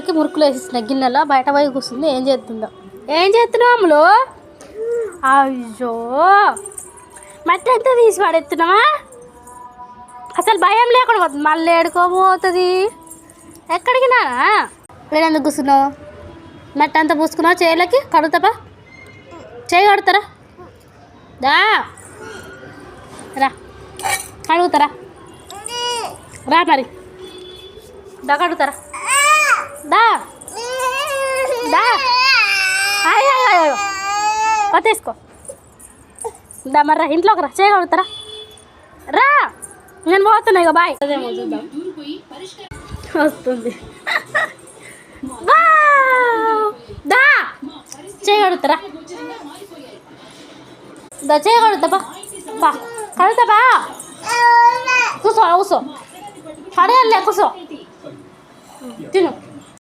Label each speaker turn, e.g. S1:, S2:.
S1: చేతులకి మురుకులు వేసేసిన గిన్నెలో బయట పోయి కూర్చుంది. ఏం చేస్తుందో. ఏం చేస్తున్నావు అమ్ములు? అయ్యో మట్టి అంతా తీసి పడేస్తున్నావా? అసలు భయం లేకుండా పోతుంది. మళ్ళీ ఏడుకోబోతుంది. ఎక్కడికి నా వీడెందుకు కూర్చున్నావు? మట్టి అంతా పూసుకున్నావు చేతులకి. కడుగుతాపా, చేయి కడుతారా? దా రా కడుగుతారా? రా మరి దా కడుగుతారా? దా దా అయ్యో తీసుకో. దా మరి రా, ఇంట్లోకి రా, చేయి కడుగుతారా? రా నేను పోతున్నా. ఇక బాయ్. అదేమో చూద్దాం వస్తుంది. దా చేయి కడుగుతారా? దా చేయి కడుగుతా బా కడుగుతా బా. కూర్చో కూర్చో, పడేయాలే కూర్చో. తిను